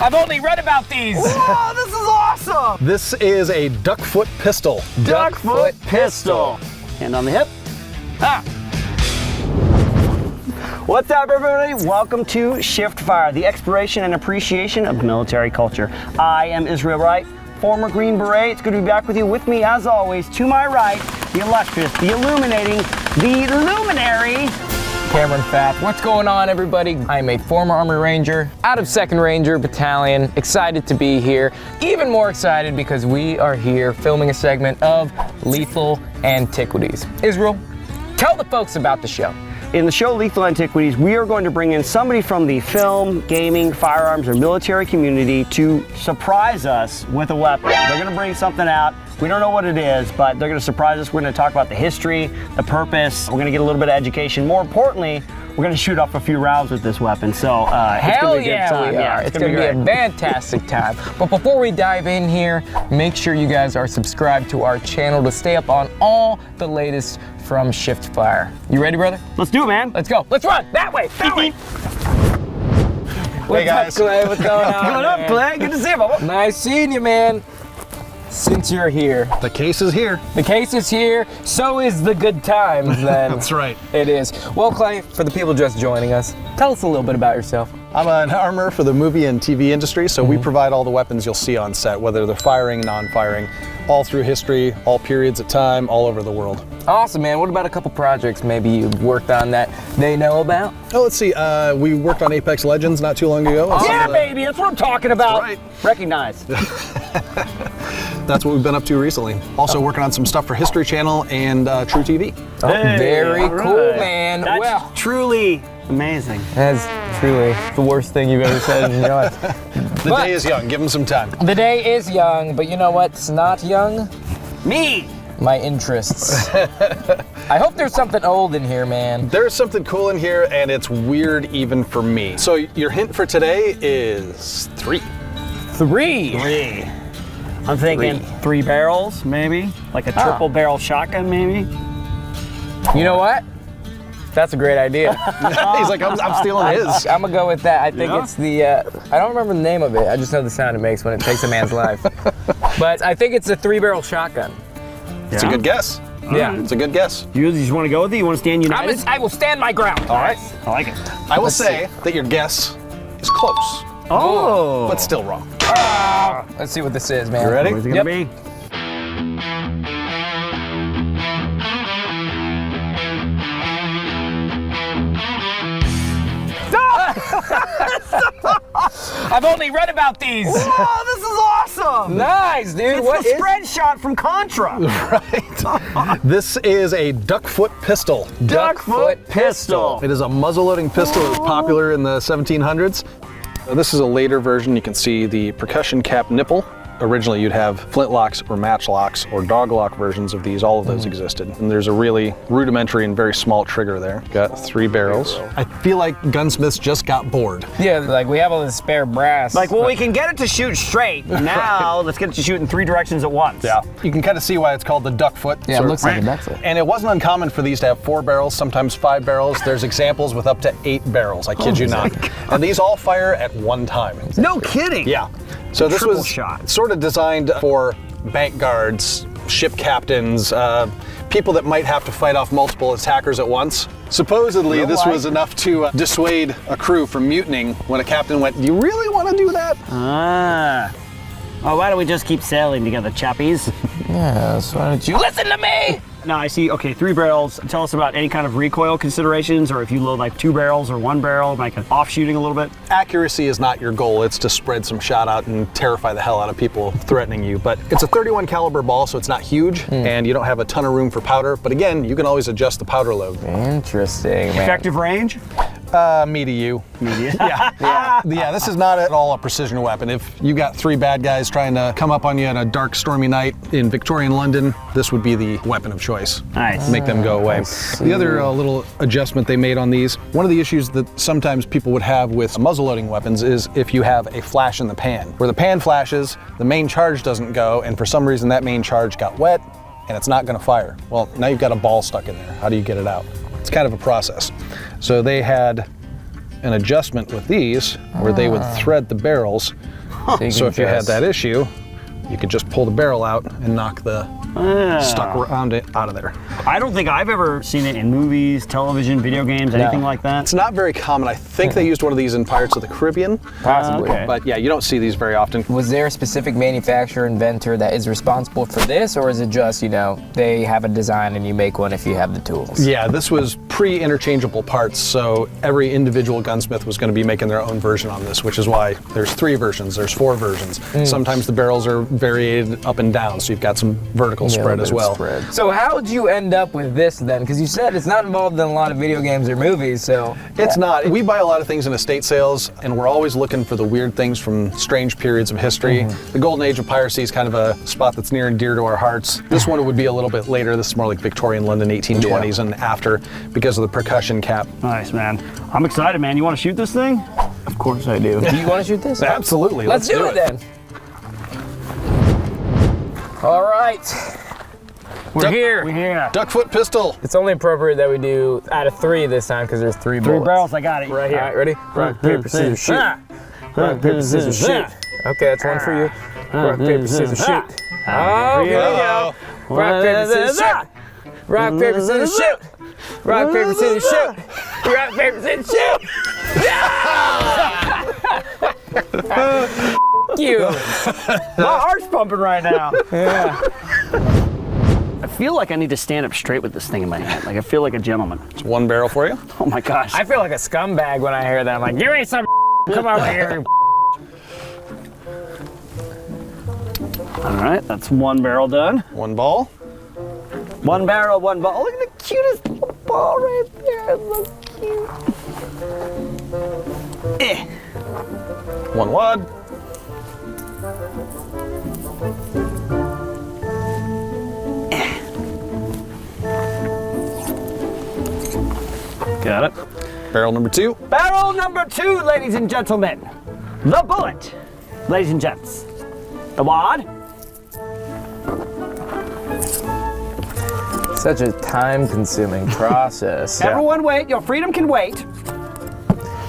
I've only read about these. Whoa, this is awesome! This is a duck foot pistol. Duck foot pistol. Hand on the hip. Ah. What's up, everybody? Welcome to Shift Fire, the exploration and appreciation of military culture. I am Israel Wright, former Green Beret. It's good to be back with you. With me, as always, to my right, the illustrious, the illuminating, the luminary, Cameron Pfaff. What's going on, everybody? I'm a former Army Ranger out of 2nd Ranger Battalion. Excited to be here. Even more excited because we are here filming a segment of Lethal Antiquities. Israel, tell the folks about the show. In the show Lethal Antiquities, we are going to bring in somebody from the film, gaming, firearms, or military community to surprise us with a weapon. They're going to bring something out. We don't know what it is, but they're going to surprise us. We're going to talk about the history, the purpose. We're going to get a little bit of education. More importantly, we're going to shoot off a few rounds with this weapon. So it's going to be a good time. We are. It's going to be a fantastic time. But before we dive in here, make sure you guys are subscribed to our channel to stay up on all the latest from Shift Fire. You ready, brother? Let's do it, man. Let's go. Let's run. That way. That way. Hey, guys. What's up, Clay? What's going on? What's going up, Clay? Good to see you, Bubba. Nice seeing you, man. Since you're here. The case is here. The case is here, so is the good times then. That's right. It is. Well, Clay, for the people just joining us, tell us a little bit about yourself. I'm an armor for the movie and TV industry, so we provide all the weapons you'll see on set, whether they're firing, non-firing, all through history, all periods of time, all over the world. Awesome, man. What about a couple projects maybe you've worked on that they know about? Oh, let's see. We worked on Apex Legends not too long ago. Yeah, baby, that's what I'm talking about. That's right. Recognize. That's what we've been up to recently. Also working on some stuff for History Channel and True TV. Oh, very all cool, right. man. That's well, truly amazing. that's truly the worst thing you've ever said in your life. The day is young. Give them some time. The day is young, but you know what's not young? Me. My interests. I hope there's something old in here, man. There's something cool in here, and it's weird even for me. So your hint for today is 3. 3. I'm thinking 3 barrels, maybe? Like a triple barrel shotgun, maybe? You know what? That's a great idea. He's like, I'm stealing his. I'm gonna go with that. I think Yeah? it's the, I don't remember the name of it. I just know the sound it makes when it takes a man's life. But I think it's a 3-barrel shotgun. It's a good guess. Yeah. It's a good guess. You just want to go with it? You want to stand united? I will stand my ground. All right. I like it. I will say that your guess is close, Oh. but still wrong. Let's see what this is, man. You ready? Where's it Yep. going to be? I've only read about these. Oh, this is awesome! Nice, dude. It's What the is? spread shot from Contra. Right. This is a duck foot pistol. Duck foot pistol. It is a muzzle-loading pistol that was popular in the 1700s. This is a later version. You can see the percussion cap nipple. Originally, you'd have flintlocks or matchlocks or doglock versions of these. All of those existed. And there's a really rudimentary and very small trigger there. Got 3 barrels. I feel like gunsmiths just got bored. Yeah, like we have all this spare brass. Like, well, we can get it to shoot straight. Now, let's get it to shoot in 3 directions at once. Yeah. You can kind of see why it's called the duck foot. Yeah, it sort of. looks like a duck foot. And it wasn't uncommon for these to have 4 barrels, sometimes 5 barrels. There's examples with up to 8 barrels, I kid you not. And these all fire at one time. No kidding. Yeah. So this Triple was shot. sort of designed for bank guards, ship captains, people that might have to fight off multiple attackers at once. Supposedly, this was enough to dissuade a crew from mutinying when a captain went, "Do you really want to do that?" Ah. Oh, why don't we just keep sailing together, chappies? Yeah, so why don't you listen to me? Now I see, okay, 3 barrels. Tell us about any kind of recoil considerations, or if you load like 2 barrels or 1 barrel, like off shooting a little bit. Accuracy is not your goal. It's to spread some shot out and terrify the hell out of people threatening you. But it's a 31 caliber ball, so it's not huge, and you don't have a ton of room for powder. But again, you can always adjust the powder load. Interesting, man. Effective range? Me to you. Media. Yeah, this is not at all a precision weapon. If you got 3 bad guys trying to come up on you on a dark, stormy night in Victorian London, this would be the weapon of choice. Nice. Make them go away. The other little adjustment they made on these, one of the issues that sometimes people would have with muzzleloading weapons is if you have a flash in the pan. Where the pan flashes, the main charge doesn't go, and for some reason that main charge got wet, and it's not gonna fire. Well, now you've got a ball stuck in there. How do you get it out? It's kind of a process. So they had an adjustment with these where they would thread the barrels. So if you had that issue, you could just pull the barrel out and knock the stuck around it out of there. I don't think I've ever seen it in movies, television, video games, anything like that. It's not very common. I think they used one of these in Pirates of the Caribbean. Possibly. Okay. But yeah, you don't see these very often. Was there a specific manufacturer, inventor that is responsible for this, or is it just, you know, they have a design and you make one if you have the tools? Yeah, this was pre-interchangeable parts, so every individual gunsmith was going to be making their own version on this, which is why there's 3 versions, there's 4 versions. Sometimes the barrels are varied up and down, so you've got some vertical spread as well. So how did you end up with this then? Because you said it's not involved in a lot of video games or movies, so. It's not. We buy a lot of things in estate sales, and we're always looking for the weird things from strange periods of history. The golden age of piracy is kind of a spot that's near and dear to our hearts. This one would be a little bit later. This is more like Victorian London, 1820s and after, because of the percussion cap. Nice, man. I'm excited, man. You want to shoot this thing? Of course I do. Do you want to shoot this? Absolutely. Let's do it then. All right. We're here. We're here. Duckfoot pistol. It's only appropriate that we do out of 3 this time because there's 3 bullets. 3 barrels, I got it. Right here. All right, ready? Rock, paper, scissors, shoot. Rock, paper, scissors, shoot. Okay, that's one for you. Rock, paper, scissors, shoot. Oh, here we go. Rock, paper, scissors, shoot. Rock, paper, scissors, shoot. Rock, paper, scissors, shoot. Rock, paper, scissors, shoot. F you. My heart's pumping right now. Yeah. I feel like I need to stand up straight with this thing in my hand. Like I feel like a gentleman. It's 1 barrel for you. Oh my gosh. I feel like a scumbag when I hear that. I'm like, give me some. Come over here. All right, that's 1 barrel done. 1 ball. 1 barrel, 1 ball. Oh, look at the cutest little ball right there. It's so cute. 1 wad. Got it. Barrel number 2. Barrel number 2, ladies and gentlemen. The bullet. Ladies and gents. The wad. Such a time-consuming process. Everyone wait. Your freedom can wait.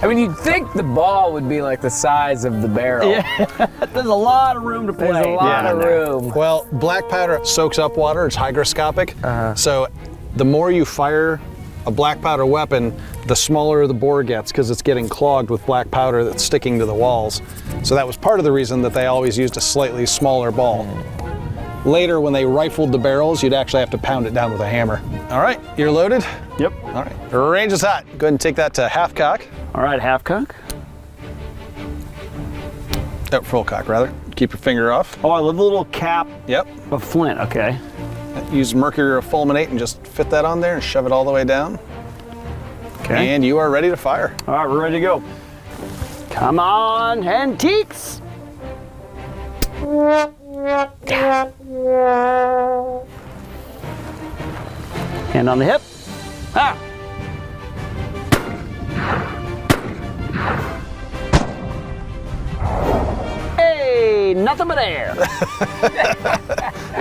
I mean, you'd think the ball would be like the size of the barrel. Yeah. There's a lot of room to play. There's a lot of room. Well, black powder soaks up water. It's hygroscopic. So the more you fire a black powder weapon, the smaller the bore gets because it's getting clogged with black powder that's sticking to the walls. So that was part of the reason that they always used a slightly smaller ball. Later, when they rifled the barrels, you'd actually have to pound it down with a hammer. All right, you're loaded? Yep. All right, range is hot. Go ahead and take that to half cock. All right, half cock. Oh, full cock, rather. Keep your finger off. Oh, I love the little cap Yep. of flint. Okay. Use mercury or fulminate and just fit that on there and shove it all the way down. Okay. And you are ready to fire. All right, we're ready to go. Come on, antiques. Hand on the hip. Ah. Hey, nothing but air.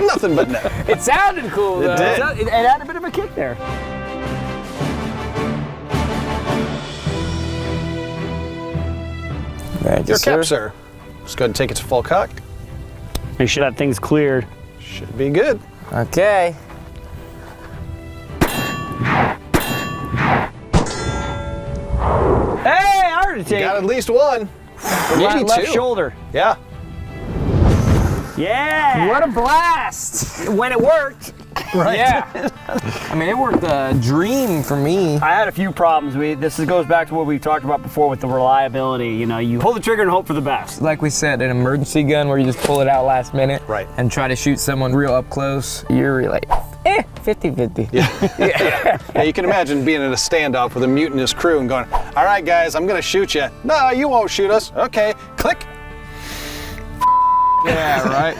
Nothing but net. It sounded cool, though. It did. It had a bit of a kick there. Your cap, sir. Just go ahead and take it to full cock. Make sure that thing's cleared. Should be good. Okay. Hey, I heard it take. Got at least 1. Maybe Left 2. shoulder. Yeah. Yeah. What a blast! When it worked. Right. Yeah. I mean, it worked a dream for me. I had a few problems. This goes back to what we talked about before with the reliability. You know, you pull the trigger and hope for the best. Like we said, an emergency gun where you just pull it out last minute. Right. And try to shoot someone real up close. You're like, 50-50. Yeah, you can imagine being in a standoff with a mutinous crew and going, all right, guys, I'm going to shoot you. No, you won't shoot us. Okay, click. Yeah, right.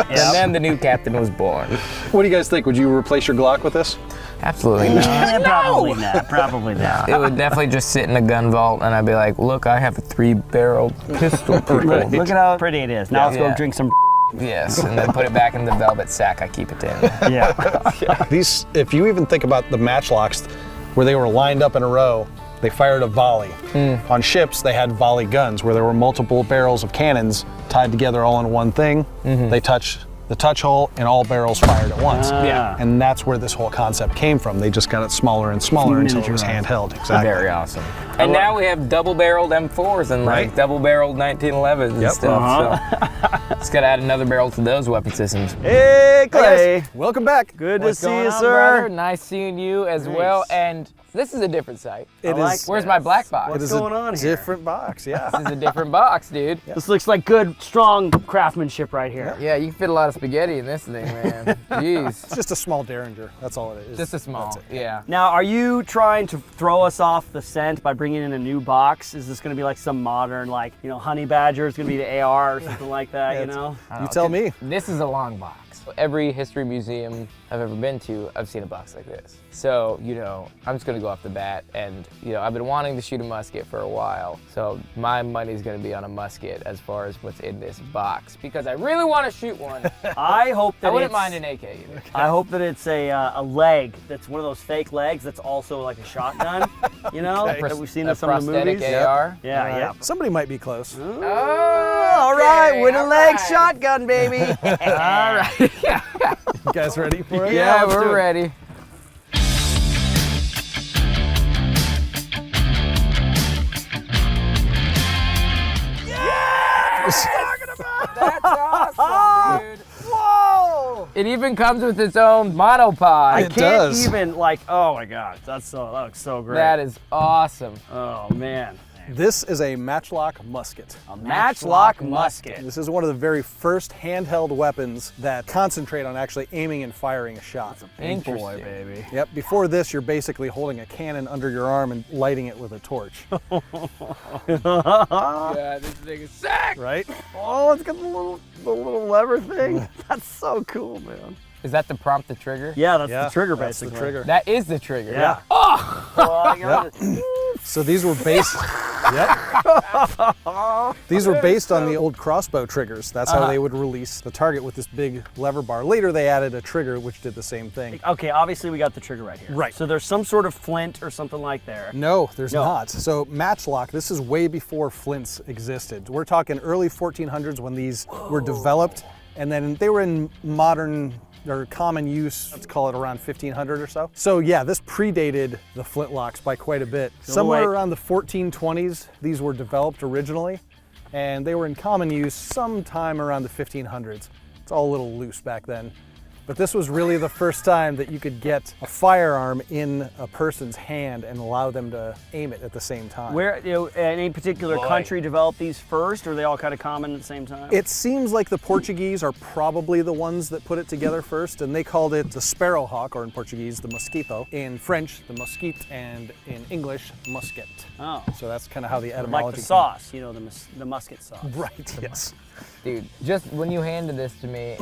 And then the new captain was born. What do you guys think? Would you replace your Glock with this? Absolutely not. Probably not. Probably not. It would definitely just sit in a gun vault, and I'd be like, look, I have a 3-barreled pistol. Look at how pretty it is. Now let's go drink some. Yes, and then put it back in the velvet sack I keep it in. Yeah. These, if you even think about the matchlocks where they were lined up in a row, they fired a volley. On ships, they had volley guns where there were multiple barrels of cannons tied together all in one thing. They touch the touch hole and all barrels fired at once. Yeah. And that's where this whole concept came from. They just got it smaller and smaller until it was handheld. Exactly. Very awesome. And now we have double-barreled M4s and like double-barreled 1911s and stuff. So just gotta add another barrel to those weapon systems. Hey, Clay. Welcome back. Good to What's see going you, on, sir. brother? Nice seeing you as well. And this is a different site. It like is. Where's my black box? What's It is going a on here? different box. Yeah. This is a different box, dude. This looks like good, strong craftsmanship right here. Yeah, you can fit a lot of spaghetti in this thing, man. Jeez. It's just a small Derringer. That's all it is. Just a small, That's it. yeah. Now, are you trying to throw us off the scent by bringing in a new box? Is this going to be like some modern, like, you know, Honey Badger is going to be the AR or something like that, you know? You tell me. This is a long box. Every history museum I've ever been to, I've seen a box like this. So, you know, I'm just gonna go off the bat and, you know, I've been wanting to shoot a musket for a while. So my money's gonna be on a musket as far as what's in this box because I really wanna shoot one. I hope that I wouldn't it's- mind an AK either. I hope that it's a leg that's one of those fake legs that's also like a shotgun, you know, that we've seen in some of the prosthetic movies. AR. Yeah, yeah. Somebody might be close. Oh, All right, wooden all leg right. shotgun, baby. All right. You guys ready for it? Yeah, let's do we're it. ready. That's awesome, dude. Whoa! It even comes with its own monopod. It does. Even like, oh my God, that looks so great. That is awesome. Oh man. This is a Matchlock musket. A Matchlock musket. This is one of the very first handheld weapons that concentrate on actually aiming and firing a shot. Big boy, Interesting. baby. Yep, before this, you're basically holding a cannon under your arm and lighting it with a torch, Yeah, this thing is sick. right? Oh, it's got the little lever thing. That's so cool, man. Is that to prompt the trigger? Yeah, that's Yeah, the trigger, that's basically. the trigger. That is the trigger. Yeah. Oh! So these were based, these were based on the old crossbow triggers. That's how they would release the target with this big lever bar. Later, they added a trigger which did the same thing. Okay, obviously we got the trigger right here. Right. So there's some sort of flint or something like there. No, there's No. not. So Matchlock, this is way before flints existed. We're talking early 1400s when these were developed, and then they were in modern or common use, let's call it around 1500 or so. So yeah, this predated the flintlocks by quite a bit. Somewhere around the 1420s, these were developed originally, and they were in common use sometime around the 1500s. It's all a little loose back then. But this was really the first time that you could get a firearm in a person's hand and allow them to aim it at the same time. Where, you know, any particular country developed these first, or are they all kind of common at the same time? It seems like the Portuguese are probably the ones that put it together first, and they called it the sparrowhawk, or in Portuguese, the mosquito. In French, the mosquite, and in English, musket. Oh. So that's kind of how the Like etymology the sauce, you know, the musket sauce. came. Right, yes. Dude, just when you handed this to me,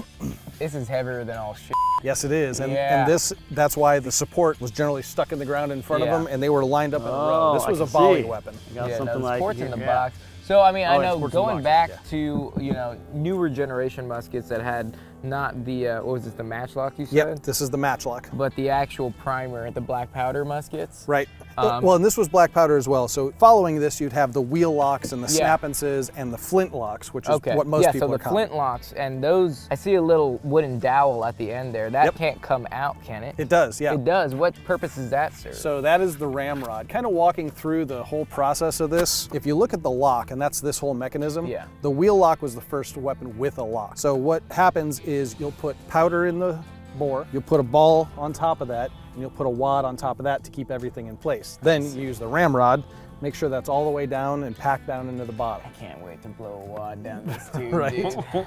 this is heavier than all shit. Yes, it is. And, Yeah. and that's why the support was generally stuck in the ground in front Yeah. of them, and they were lined up in a Oh, row. This I was a can volley see. weapon. You got Yeah, something no, the like sports in here, the yeah. box. So I mean, I Oh, yeah, know sports in the going box, back yeah. to, you know, newer generation muskets that had not the what was this, the Matchlock you said? Yep, this is the Matchlock. But the actual primer, the black powder muskets. Right. Well, and this was black powder as well. So following this, you'd have the wheel locks and the Yeah. snap-and-sys and the flint locks, which is Okay. what most yeah, people so are the common. flint locks and those, I see a little wooden dowel at the end there. That Yep. can't come out, can it? It does, yeah. It does. What purpose does that serve? So that is the ramrod. Kind of walking through the whole process of this, if you look at the lock, and that's this whole mechanism, Yeah. the wheel lock was the first weapon with a lock. So what happens is you'll put powder in the bore, you'll put a ball on top of that, and you'll put a wad on top of that to keep everything in place. Then you use the ramrod, make sure that's all the way down and packed down into the bottom. Can't wait to blow a wad down this tube, Right. dude.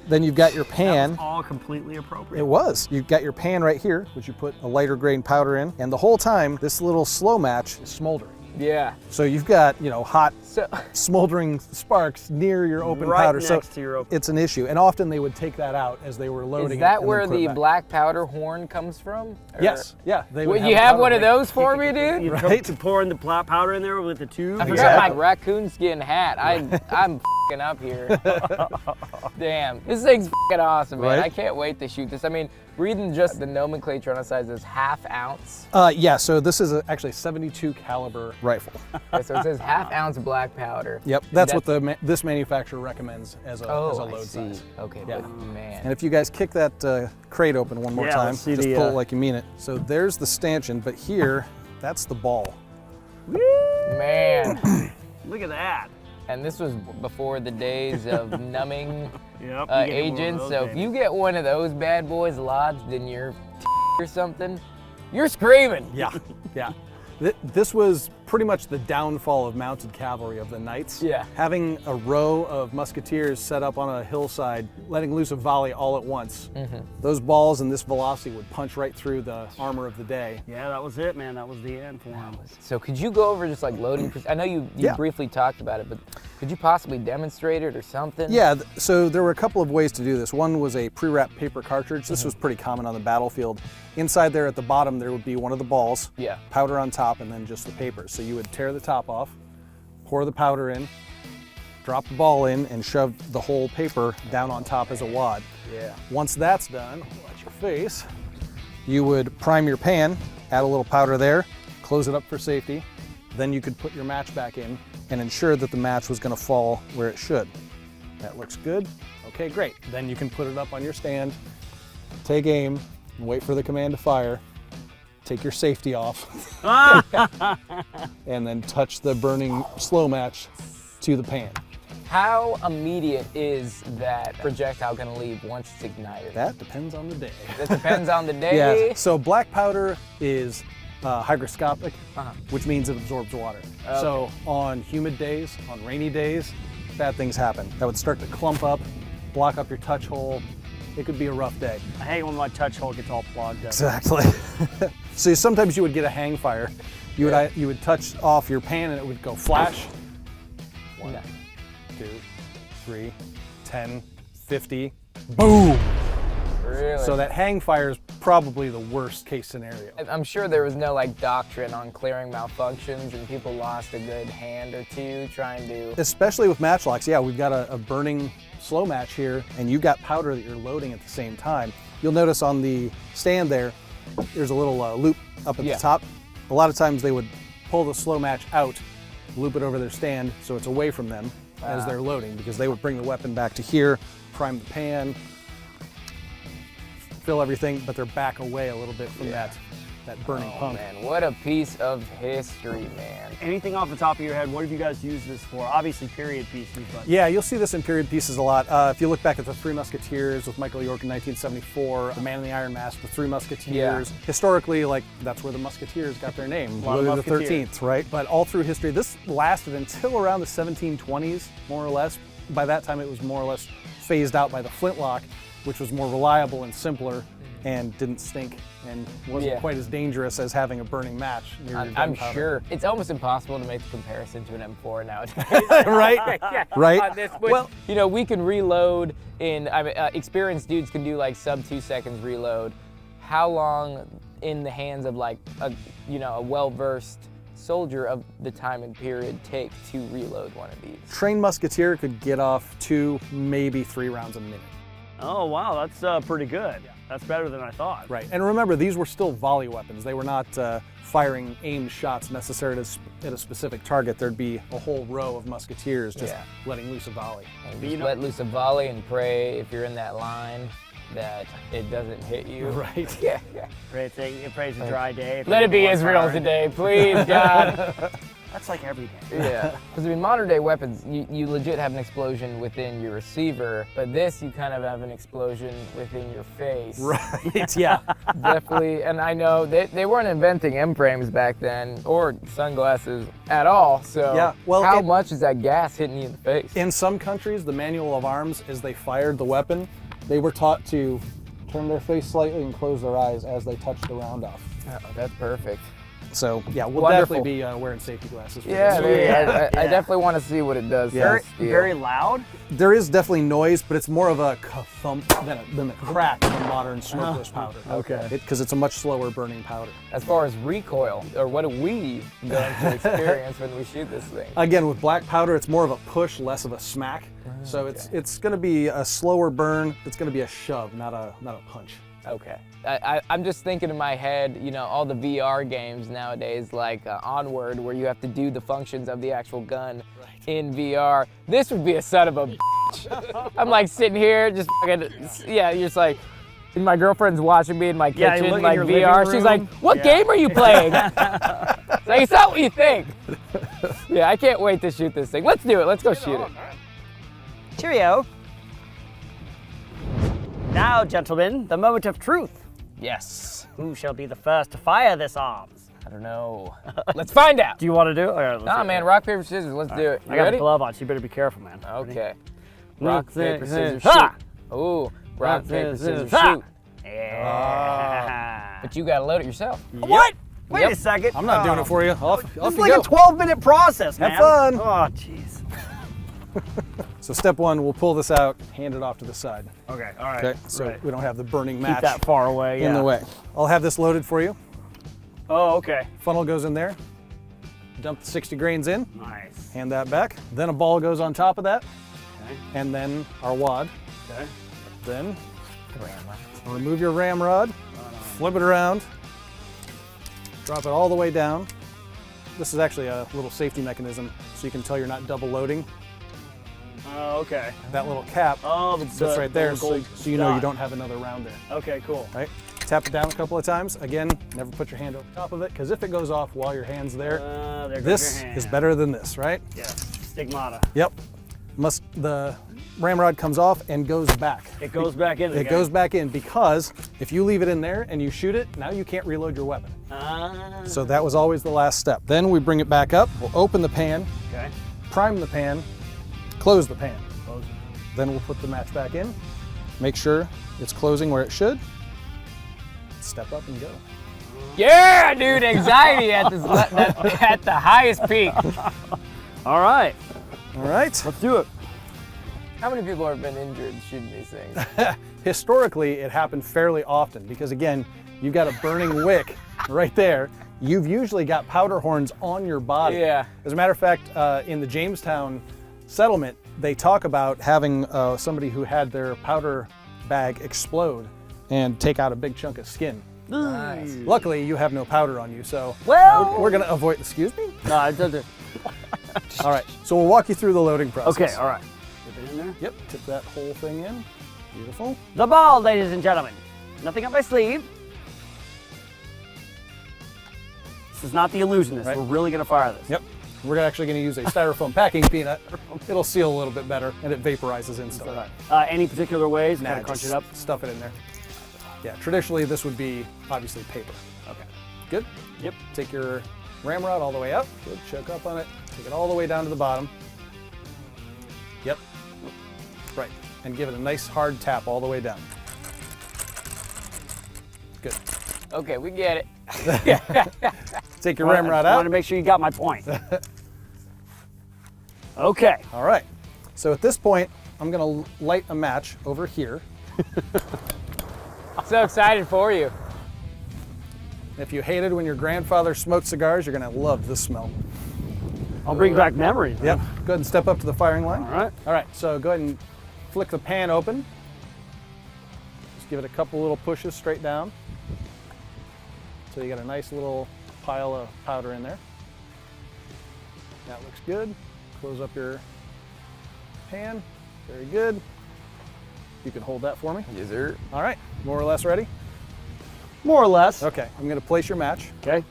Then you've got your pan. All completely appropriate. It was. You've got your pan right here, which you put a lighter grain powder in, and the whole time, this little slow match is smoldering. Yeah. So you've got, you know, hot, So smoldering sparks near your open Right powder. next So to your open. it's an issue. And often they would take that out as they were loading is it that and then where put it the back. black powder horn comes from? Or- Yes, yeah. They would Would you a have powder one of ring. those for me, dude? You Right. to pour in the powder in there with the tube. I forgot Exactly. my raccoon skin hat. I'm fing up here. Damn, this thing's fing awesome, man. Right? I can't wait to shoot this. I mean, reading just the nomenclature on the side says ½ ounce. Yeah, so this is actually a 72 caliber rifle. Okay, so it says ½ ounce black powder. Yep, that's what this manufacturer recommends as a load I see. size. Okay, Yeah. but man. And if you guys kick that crate open one more Yeah, time, let's see just the, pull it like you mean it. So there's the stanchion, but here, that's the ball. Man. Look at that. And this was before the days of numbing Yep, you get one of agents. those, So if baby. you get one of those bad boys lodged in your or something, you're screaming. Yeah, yeah. This was pretty much the downfall of mounted cavalry of the knights. Yeah. Having a row of musketeers set up on a hillside, letting loose a volley all at once. Those balls and this velocity would punch right through the armor of the day. Yeah, that was it, man. That was the end for him. So could you go over just like loading? I know you Yeah. briefly talked about it, but could you possibly demonstrate it or something? Yeah, so there were a couple of ways to do this. One was a pre-wrapped paper cartridge. This was pretty common on the battlefield. Inside there at the bottom, there would be one of the balls, Yeah. powder on top, and then just the paper. So you would tear the top off, pour the powder in, drop the ball in, and shove the whole paper down on top as a wad. Yeah. Once that's done, watch your face, you would prime your pan, add a little powder there, close it up for safety. Then you could put your match back in and ensure that the match was going to fall where it should. That looks good. Okay, great. Then you can put it up on your stand, take aim, and wait for the command to fire. Take your safety off, and then touch the burning slow match to the pan. How immediate is that projectile going to leave once it's ignited? That depends on the day. That depends on the day. Yeah, so black powder is hygroscopic, which means it absorbs water. So on humid days, on rainy days, bad things happen. That would start to clump up, block up your touch hole. It could be a rough day. I hate when my touch hole gets all plugged up. Exactly. So sometimes you would get a hang fire. You would touch off your pan and it would go flash. 1, 2, 3, 10, 50, boom! Really? So that hang fire is probably the worst case scenario. I'm sure there was no like doctrine on clearing malfunctions and people lost a good hand or two trying to... Especially with matchlocks, yeah, we've got a burning slow match here and you got powder that you're loading at the same time. You'll notice on the stand there's a little loop up at the top. A lot of times they would pull the slow match out, loop it over their stand so it's away from them as they're loading, because they would bring the weapon back to here, prime the pan, fill everything, but they're back away a little bit from that burning punk. Man, what a piece of history, man. Anything off the top of your head, what have you guys used this for? Obviously period pieces, but... Yeah, you'll see this in period pieces a lot. If you look back at the Three Musketeers with Michael York in 1974, the Man in the Iron Mask, the Three Musketeers. Yeah. Historically, like, that's where the Musketeers got their name, lot of Louis the musketeers. 13th, right? But all through history, this lasted until around the 1720s, more or less. By that time, it was more or less phased out by the flintlock, which was more reliable and simpler and didn't stink and wasn't quite as dangerous as having a burning match near your I'm gunpowder. sure it's almost impossible to make the comparison to an M4 nowadays. Right? Yeah. Right? On this, which, you know, we can reload in, experienced dudes can do like sub 2 seconds reload. How long in the hands of like a well-versed soldier of the time and period take to reload one of these? Trained musketeer could get off 2, maybe 3 rounds a minute. Oh, wow, that's pretty good. That's better than I thought. Right, and remember, these were still volley weapons. They were not firing aimed shots necessarily at a specific target. There'd be a whole row of musketeers just letting loose a volley. And just let loose a volley and pray if you're in that line that it doesn't hit you. Right. Yeah. It prays a dry day. Let it be Israel today, please, God. That's like every day. Yeah, because I mean, modern day weapons, you legit have an explosion within your receiver, but this you kind of have an explosion within your face. Right, yeah. Definitely, and I know they weren't inventing M-frames back then, or sunglasses at all, so Yeah, well, how much is that gas hitting you in the face? In some countries, the manual of arms, as they fired the weapon, they were taught to turn their face slightly and close their eyes as they touched the round off. Oh, that's perfect. So yeah, we'll Wonderful. definitely be wearing safety glasses. For Yeah, this. I definitely want to see what it does. to Yeah. the steel. Very loud. There is definitely noise, but it's more of a thump than the crack of a modern smokeless powder. Okay. Because it's a much slower burning powder. As far as recoil, or what do we going to experience when we shoot this thing? Again, with black powder, it's more of a push, less of a smack. So it's going to be a slower burn. It's going to be a shove, not a punch. Okay. I'm just thinking in my head, you know, all the VR games nowadays, like Onward, where you have to do the functions of the actual gun in VR. This would be a son of a bitch. I'm like sitting here, just fucking, yeah, you're just like, and my girlfriend's watching me in my Yeah, you kitchen, look in like your VR. living She's like, room. what game are you playing? It's like, it's not what you think. Yeah, I can't wait to shoot this thing. Let's do it. Let's go shoot it. Cheerio. Now, gentlemen, the moment of truth. Yes. Who shall be the first to fire this arms? I don't know. Let's find out. Do you want to do it? All right, let's Nah, do it. man, rock, paper, scissors. Let's do it. You I got ready? a glove on, so you better be careful, man. Okay. Rock, paper, scissors, Ha! shoot. Ooh, rock, paper, scissors, Ha! shoot. Yeah. But you gotta load it yourself. What? Wait Yep. a second. I'm not doing it for you. Off This you is like go. a 12-minute process, man. Have fun. Oh, jeez. So step one, we'll pull this out, hand it off to the side. Okay, all right. Okay, so we don't have the burning Keep match that far away, yeah. in the way. I'll have this loaded for you. Oh, okay. Funnel goes in there. Dump the 60 grains in. Nice. Hand that back. Then a ball goes on top of that. Okay. And then our wad. Okay. Then remove your ramrod. Flip it around. Drop it all the way down. This is actually a little safety mechanism so you can tell you're not double loading. Oh, okay. That little cap Oh, sits right there so you know you dot. don't have another round there. Okay, cool. Right? Tap it down a couple of times. Again, never put your hand over top of it because if it goes off while your hand's there, There goes this your hand. is better than this, right? Yeah. Stigmata. Yep. The ramrod comes off and goes back. It goes back in It again. goes back in because if you leave it in there and you shoot it, now you can't reload your weapon. So that was always the last step. Then we bring it back up, we'll open the pan, Okay. prime the pan, close the pan. Close. Then we'll put the match back in, make sure it's closing where it should, step up and go. Yeah, dude, anxiety at the highest peak. All right. All right. Let's do it. How many people have been injured shooting these things? Historically, it happened fairly often because again, you've got a burning wick right there. You've usually got powder horns on your body. Yeah. As a matter of fact, in the Jamestown settlement, they talk about having somebody who had their powder bag explode and take out a big chunk of skin. Nice. Luckily, you have no powder on you, so Well- we're gonna avoid. Excuse me. No, I did it. All right, so we'll walk you through the loading process. Okay, all right. Put it in there. Yep. Tip that whole thing in. Beautiful. The ball, ladies and gentlemen. Nothing up my sleeve. This is not the illusionist. Right. We're really gonna fire this. Yep. We're actually going to use a styrofoam packing peanut. It'll seal a little bit better and it vaporizes instantly. Any particular ways? Nah, Kind of crunch just it up. stuff it in there. Yeah, traditionally this would be obviously paper. Okay. Good? Yep. Take your ramrod all the way up. Good, choke up on it. Take it all the way down to the bottom. Yep. Right, and give it a nice hard tap all the way down. Good. Okay, we get it. Take your ramrod I out. wanted to make sure you got my point. Okay. All right. So at this point, I'm going to light a match over here. So excited for you. If you hated when your grandfather smoked cigars, you're going to love this smell. I'll bring back memories. Yep. Go ahead and step up to the firing line. All right. All right. So go ahead and flick the pan open. Just give it a couple little pushes straight down. So you got a nice little pile of powder in there. That looks good. Close up your pan. Very good. You can hold that for me. Yes, sir. All right. More or less ready? More or less. Okay. I'm going to place your match. Okay.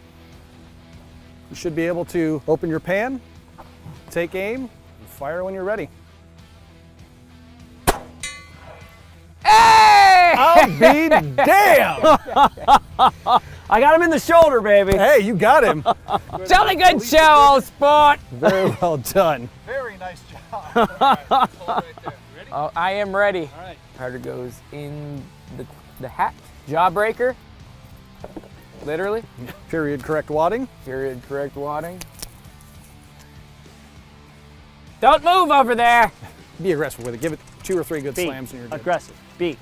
You should be able to open your pan, take aim, and fire when you're ready. Hey! I'll be damned! I got him in the shoulder, baby. Hey, you got him. Jolly good show, old sport. Very well done. Very nice job. All right, hold it right there. Ready? Oh, I am ready. All right. Powder goes in the hat. Jawbreaker. Literally? Period correct wadding. Period correct wadding. Don't move over there! Be aggressive with it. Give it 2 or 3 good Be slams and you're good. aggressive. Be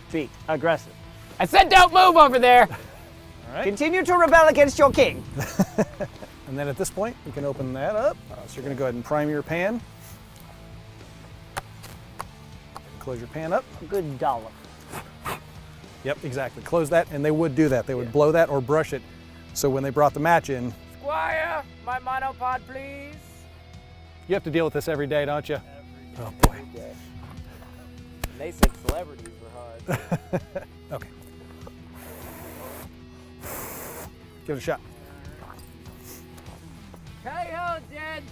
aggressive. I said don't move over there! All right. Continue to rebel against your king. And then at this point, you can open that up. So you're gonna go ahead and prime your pan. Close your pan up. Good dollop. Yep, exactly. Close that, and they would do that. They would blow that or brush it. So when they brought the match in, Squire, my monopod, please. you have to deal with this every day, don't you? Oh boy. They said celebrities were hard. Okay. Give it a shot. Hey-ho, Dad!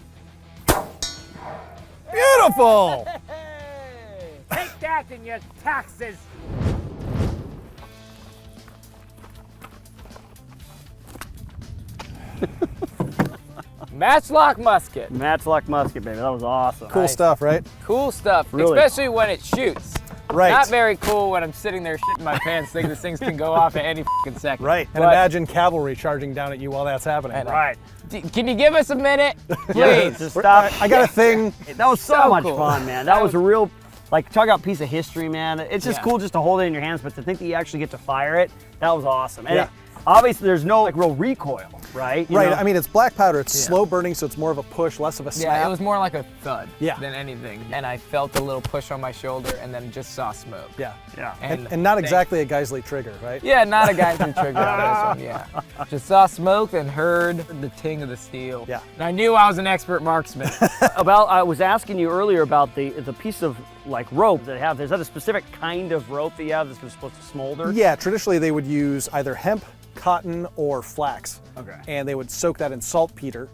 Beautiful! Hey! Take that in your taxes! Matchlock musket. Matchlock musket, baby. That was awesome. Cool stuff, right? Cool stuff, Really especially when it shoots. Right. Not very cool when I'm sitting there shitting my pants thinking this things can go off at any fucking second. Right. And But- imagine cavalry charging down at you while that's happening. And, Right. Can you give us a minute? Yeah, Please. just stop. I got a thing. That was so So much cool. fun, man. That was a real, like, talk about piece of history, man. It's just Yeah. cool just to hold it in your hands, but to think that you actually get to fire it, that was awesome. And Yeah. obviously, there's no like real recoil, right? You Right. know? I mean, it's black powder. It's slow burning, so it's more of a push, less of a snap. Yeah, it was more like a thud Yeah. than anything. And I felt a little push on my shoulder and then just saw smoke. Yeah. Yeah. And not exactly a Geisley trigger, right? Yeah, not a guy who triggered on this one, yeah. Just saw smoke and heard the ting of the steel. Yeah. And I knew I was an expert marksman. I was asking you earlier about the piece of like rope that they have. Is that a specific kind of rope that you have that's supposed to smolder? Yeah, traditionally they would use either hemp, cotton, or flax. Okay. And they would soak that in saltpeter,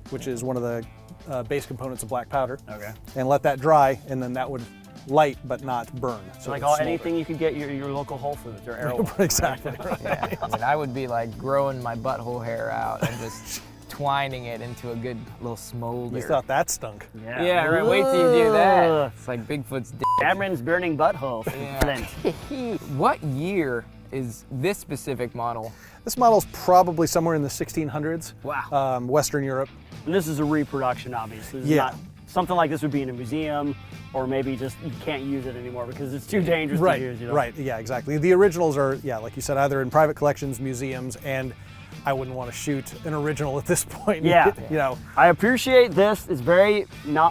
which is one of the base components of black powder. Okay. And let that dry, and then that would light but not burn. So Like it would smolder. anything you could get your local Whole Foods or Arrow. Exactly. Yeah. I mean, I would be like growing my butthole hair out and just twining it into a good little smolder. You thought that stunk. Yeah, right. Wait till you do that. Ugh. It's like Bigfoot's dick. Cameron's burning butthole. Yeah. Flint. What year is this specific model? This model's probably somewhere in the 1600s. Wow. Western Europe. And this is a reproduction, obviously. This is Yeah. not, something like this would be in a museum, or maybe just you can't use it anymore because it's too dangerous to use. You know? Right, yeah, exactly. The originals are, yeah, like you said, either in private collections, museums, and I wouldn't want to shoot an original at this point. Yeah. You know, I appreciate this. It's very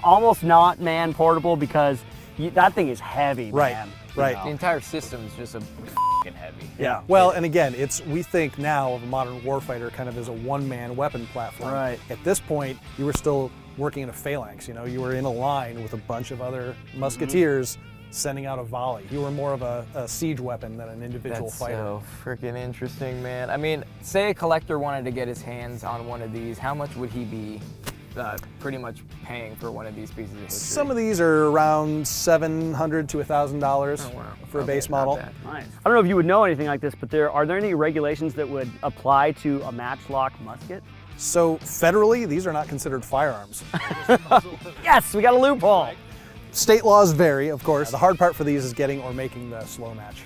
almost not man portable because that thing is heavy, Right, man. right. The entire system's just a fucking heavy. yeah. Well, and again, we think now of a modern warfighter kind of as a one-man weapon platform. Right. At this point, you were still working in a phalanx, you know, you were in a line with a bunch of other musketeers sending out a volley. You were more of a siege weapon than an individual That's fighter. so freaking interesting, man. I mean, say a collector wanted to get his hands on one of these, how much would he be pretty much paying for one of these pieces of history? Some of these are around $700 to $1,000 Oh, wow. for a Okay, base not model. bad. Nice. I don't know if you would know anything like this, but are there any regulations that would apply to a matchlock musket? So federally, these are not considered firearms. Yes, we got a loophole. State laws vary, of course. The hard part for these is getting or making the slow match.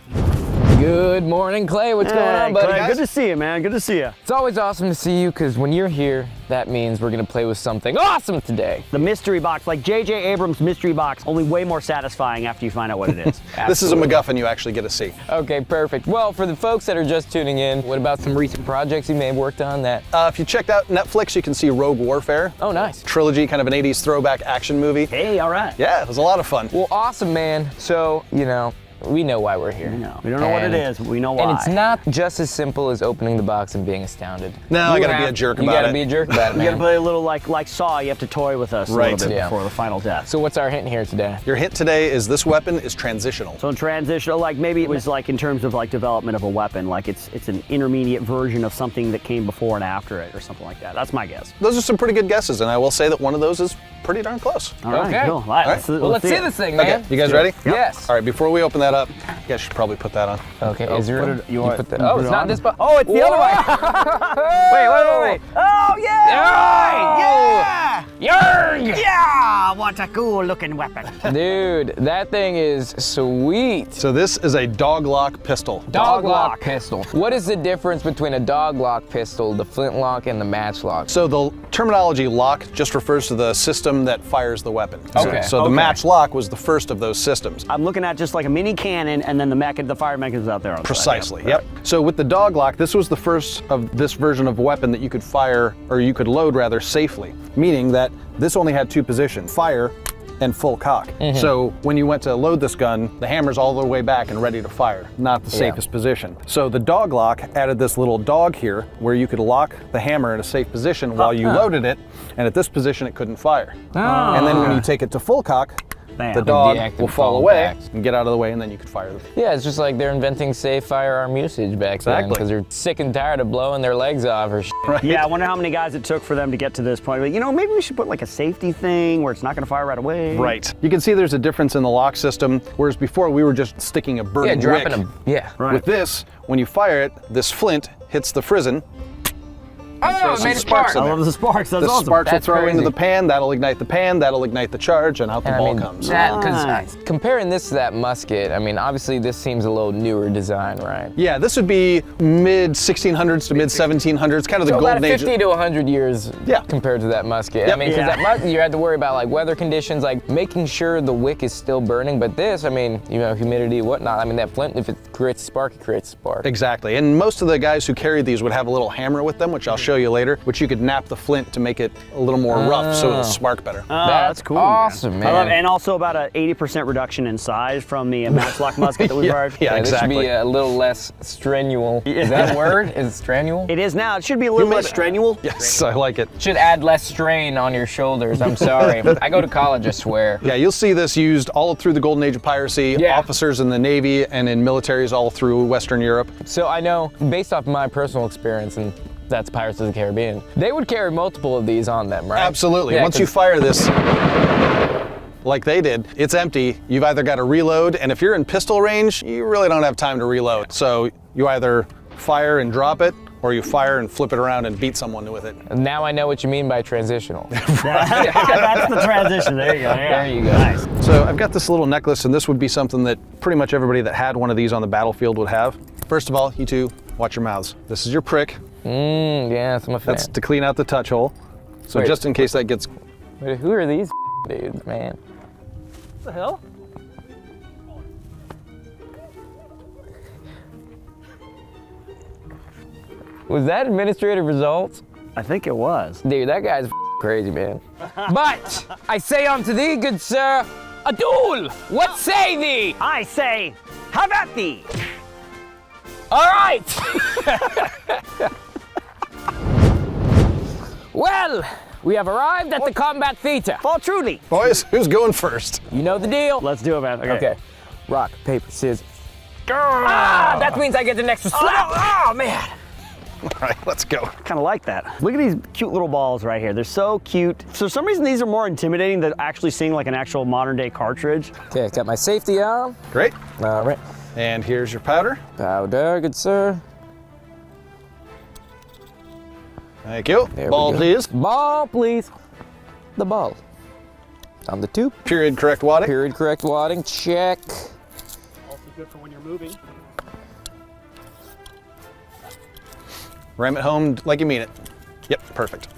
Good morning, Clay. What's going on, buddy? Clay, good to see you, man. Good to see you. It's always awesome to see you because when you're here, that means we're going to play with something awesome today. The mystery box, like J.J. Abrams' mystery box, only way more satisfying after you find out what it is. This is a MacGuffin you actually get to see. Okay, perfect. Well, for the folks that are just tuning in, what about some recent projects you may have worked on that? If you checked out Netflix, you can see Rogue Warfare. Oh, nice. Trilogy, kind of an 80s throwback action movie. Hey, all right. Yeah, it was a lot of fun. Well, awesome, man. So, we know why we're here. No, we don't know what it is, but we know why. And it's not just as simple as opening the box and being astounded. No, I gotta be a jerk You about gotta it. be a jerk about it, You gotta man. play a little like Saw. You have to toy with us a Right. little bit Yeah. before the final death. So what's our hint here today? Your hint today is this weapon is transitional. So in transition, like maybe it was like in terms of like development of a weapon, like it's an intermediate version of something that came before and after it or something like that. That's my guess. Those are some pretty good guesses, and I will say that one of those is pretty darn close. All right, Okay. cool. All right, All right. Well, let's see it. this thing, man. Okay, you guys ready? Yes. All right, before we open that up, You guys should probably put that on. Okay, is there? put it- you want- put the, you oh, put it's it not on? this button. Oh, it's the other way. Wait. Oh, yeah! Yeah! Yarg! Yeah! What a cool looking weapon. Dude, that thing is sweet. So this is a dog lock pistol. Dog lock lock. pistol. What is the difference between a dog lock pistol, the flintlock, and the matchlock? So the terminology lock just refers to the system that fires the weapon. Okay. So the matchlock was the first of those systems. I'm looking at just like a mini cannon, and then the fire mechanism's out there on the side. Precisely, yep. So with the dog lock, this was the first of this version of weapon that you could fire, or you could load rather, safely. Meaning that this only had two positions, fire and full cock. So when you went to load this gun, the hammer's all the way back and ready to fire, not the safest position. So the dog lock added this little dog here where you could lock the hammer in a safe position while you loaded it, and at this position it couldn't fire. And then when you take it to full cock, Bam. the dog Deactivate will fall fall away back. and get out of the way, and then you could fire them. Yeah, it's just like they're inventing safe firearm usage back then Exactly. because they're sick and tired of blowing their legs off or shit. Yeah, I wonder how many guys it took for them to get to this point. Like, you know, maybe we should put like a safety thing where it's not going to fire right away. Right. You can see there's a difference in the lock system, whereas before we were just sticking a Yeah, burning dropping wick. them. Yeah. Right. With this, when you fire it, this flint hits the frizzen. Oh, it some made it sparks spark. in I love the sparks. That's The awesome. sparks will That's throw crazy. into the pan, that'll ignite the pan, that'll ignite the charge, and out the And ball comes. Nice. Comparing this to that musket, I mean, obviously this seems a little newer design, right? Yeah, this would be mid 1600s to mid 1700s, kind of the So about golden age. 50 to 100 years Yeah. compared to that musket. I Yep. mean, because Yeah. that musket, you had to worry about like weather conditions, like making sure the wick is still burning. But this, I mean, you know, humidity, whatnot. I mean, that flint, if it creates a spark, it creates a spark. Exactly, and most of the guys who carried these would have a little hammer with them, which I'll show you later, which you could nap the flint to make it a little more rough so it'll spark better. Oh, That's cool. awesome, man. I love, and also about a 80% reduction in size from the Matchlock musket that we borrowed. Yeah, This should exactly. be a little less strenual. Is that a word? Is it strenual? It is now. It should be a little made less it. strenuous. Yes, I like it. Should add less strain on your shoulders. I'm sorry. I go to college, I swear. Yeah, you'll see this used all through the golden age of piracy, Yeah. officers in the Navy and in militaries all through Western Europe. So I know, based off my personal experience, and that's Pirates of the Caribbean, they would carry multiple of these on them, right? Absolutely. Yeah, Once you 'cause- fire this, like they did, it's empty. You've either got to reload, and if you're in pistol range, you really don't have time to reload. So you either fire and drop it, or you fire and flip it around and beat someone with it. Now I know what you mean by transitional. That's the transition. There you go. Yeah. There you go. Nice. So I've got this little necklace, and this would be something that pretty much everybody that had one of these on the battlefield would have. First of all, you two, watch your mouths. This is your prick. Yeah, I'm a fan. That's to clean out the touch hole. So Wait. just in case that gets... Wait, who are these dudes, man? What the hell? Was that administrative results? I think it was. Dude, that guy's crazy, man. But I say unto thee, good sir, a duel! What say thee? I say, have at thee. All right! Well, we have arrived at the combat theater. Fall truly. Boys, who's going first? You know the deal. Let's do it, man. Okay. Rock, paper, scissors. Ah, that means I get an extra slap. Oh, man. All right, let's go. Kind of like that. Look at these cute little balls right here. They're so cute. For some reason, these are more intimidating than actually seeing like an actual modern day cartridge. Okay, got my safety on. Great. All right. And here's your powder. Powder, good sir. Thank you. There we Ball, go. please. Ball, please. The ball. On the tube. Period correct wadding. Period correct wadding. Check. Also good for when you're moving. Ram it home like you mean it. Yep, perfect.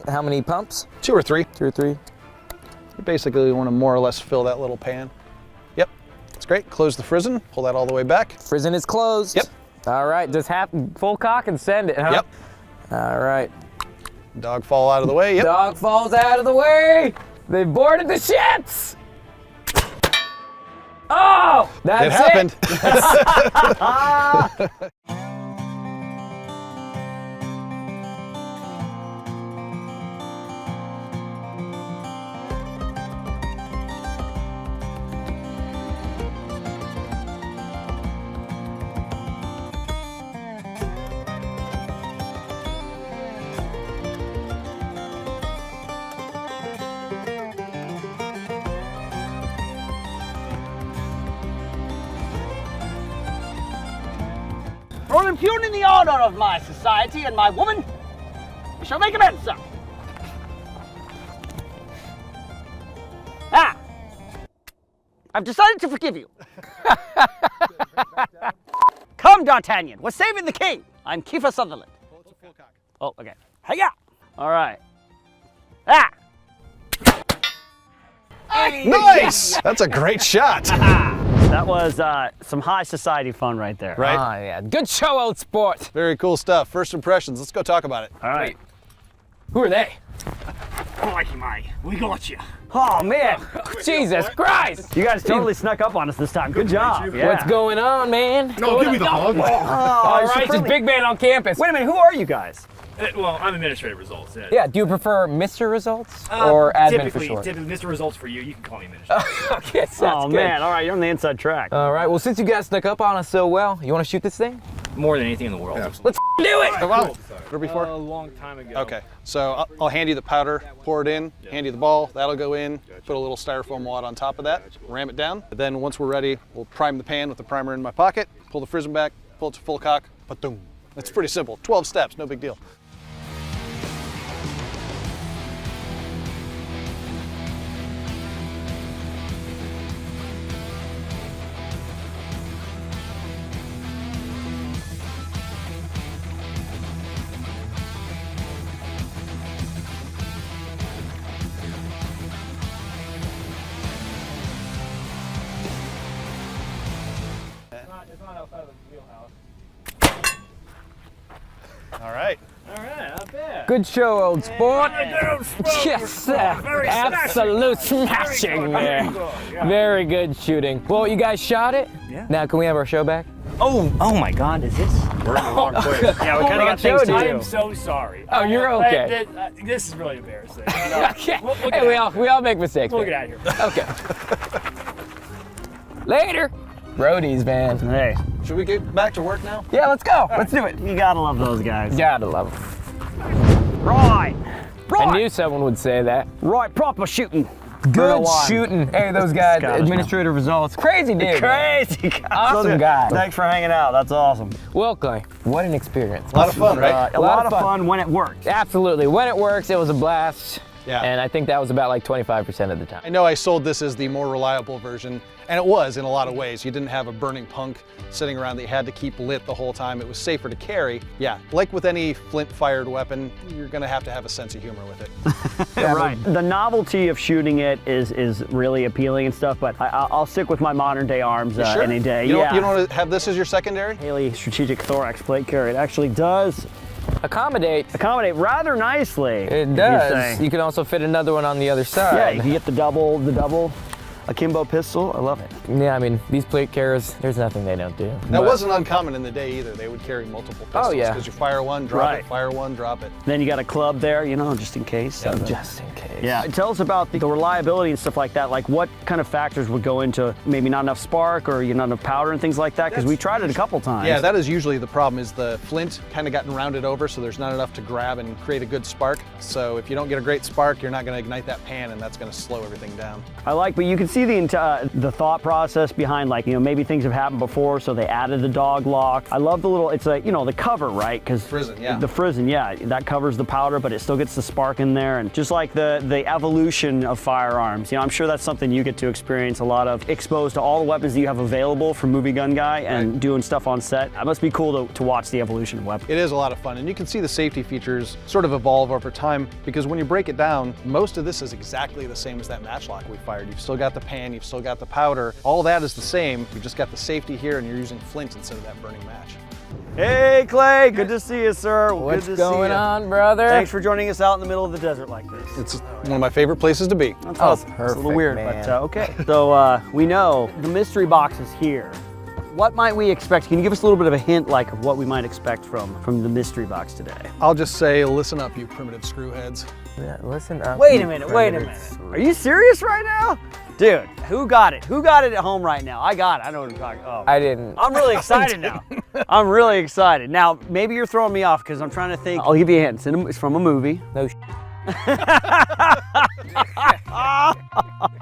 How many pumps? 2 or 3. 2 or 3? You basically want to more or less fill that little pan. Yep, that's great. Close the frizzen, pull that all the way back. Frizzen is closed. Yep. All right, just half full cock and send it, huh? Yep. All right. Dog fall out of the way. Yep. Dog falls out of the way. They boarded the ships. Oh, that's It happened. For impugning the honor of my society and my woman, we shall make amends, sir. Ah! I've decided to forgive you. Come, D'Artagnan, we're saving the king. I'm Kiefer Sutherland. Oh, okay. Hiya! All right. Ah! Nice! That's a great shot. That was some high society fun right there. Right? Ah, yeah. Good show, old sport. Very cool stuff. First impressions. Let's go talk about it. All right. Who are they? Crikey, mate. We got you. Oh, man. Jesus Christ! You guys totally snuck up on us this time. Good job. Yeah. What's going on, man? No, give me the hug. All right, just big man on campus. Wait a minute, who are you guys? Well, I'm administrative results. Yeah, do you prefer Mr. Results or admin for short? Typically, Mr. Results for you. You can call me administrative. Okay, sounds good. Man, all right, you're on the inside track. All right, well, since you guys snuck up on us so well, you want to shoot this thing? More than anything in the world. Let's do it! Come on. Or before? A long time ago. Okay, so I'll hand you the powder, pour it in, hand you the ball, that'll go in, put a little styrofoam wad on top of that, ram it down. Then once we're ready, we'll prime the pan with the primer in my pocket, pull the frism back, pull it to full cock, pa-doom. It's pretty simple, 12 steps, no big deal. It's not outside of the wheelhouse. All right. All right, not bad. Good show, old sport. Yes, Yes, absolute smashing there. Very good shooting. Well, you guys shot it? Yeah. Now, can we have our show back? Oh my God, is this? We're in the wrong place. Yeah, we kind of got things to I do. am so sorry. Oh, you're okay. This is really embarrassing. Okay. We'll Hey, get we all make mistakes. We'll man. get out of here. Okay. Later. Roadies, man. Hey, Should we get back to work now? Yeah, let's go. Let's do it. you gotta love those guys. Gotta love them. Right. I knew someone would say that. Right, proper shooting. Good shooting. Hey, those guys, Scottish, administrative results. Crazy dude. Crazy guy. Awesome guy. Thanks for hanging out. That's awesome. Well, Clay, what an experience. A lot of fun, right? A lot of fun when it works. Absolutely. When it works, it was a blast. Yeah. And I think that was about like 25% of the time. I know I sold this as the more reliable version, and it was in a lot of ways. You didn't have a burning punk sitting around that you had to keep lit the whole time. It was safer to carry. Yeah, like with any flint-fired weapon, you're gonna have to have a sense of humor with it. Yeah, right. The novelty of shooting it is really appealing and stuff, but I'll stick with my modern day arms Sure? any day. You don't want to have this as your secondary? Haley Strategic Thorax Plate Carry. It actually does Accommodate. rather nicely. It if does. you say. You can also fit another one on the other side. Yeah, you can get the double akimbo pistol. I love it. Yeah, I mean, these plate carriers, there's nothing they don't do. That But- wasn't uncommon in the day either. They would carry multiple pistols. Oh, yeah. Because you fire one, drop Right. it, fire one, drop it. Then you got a club there, just in case. Just in case. Yeah. Tell us about the reliability and stuff like that. Like what kind of factors would go into maybe not enough spark or not enough powder and things like that? Because we tried it a couple times. Yeah, that is usually the problem, is the flint kind of gotten rounded over, so there's not enough to grab and create a good spark. So if you don't get a great spark, you're not going to ignite that pan, and that's going to slow everything down. but you can see the thought process behind, maybe things have happened before, so they added the dog lock. I love the little, it's like, the cover, right? Because Frizzen, yeah. The frizzen, yeah, that covers the powder, but it still gets the spark in there. And just like the evolution of firearms, I'm sure that's something you get to experience a lot of, exposed to all the weapons that you have available from Movie Gun Guy and Right. doing stuff on set. It must be cool to watch the evolution of weapons. It is a lot of fun, and you can see the safety features sort of evolve over time, because when you break it down, most of this is exactly the same as that matchlock we fired. You've still got the pan, you've still got the powder, all that is the same. You've just got the safety here, and you're using flint instead of that burning match. Hey Clay, good to see you, sir. What's good to going see you. on, brother? Thanks for joining us out in the middle of the desert like this. It's one of my favorite places to be. That's Oh, awesome. It's a little perfect, weird, man. but okay. So we know the mystery box is here. What might we expect? Can you give us a little bit of a hint, like of what we might expect from the mystery box today? I'll just say, listen up, you primitive screwheads. Yeah, listen up. Wait you a minute. predators. Are you serious right now? Dude, who got it? Who got it at home right now? I got it. I know what I'm talking about. Oh. I didn't. I'm really excited now. I'm really excited. Now, maybe you're throwing me off because I'm trying to think. I'll give you a hint. It's from a movie. No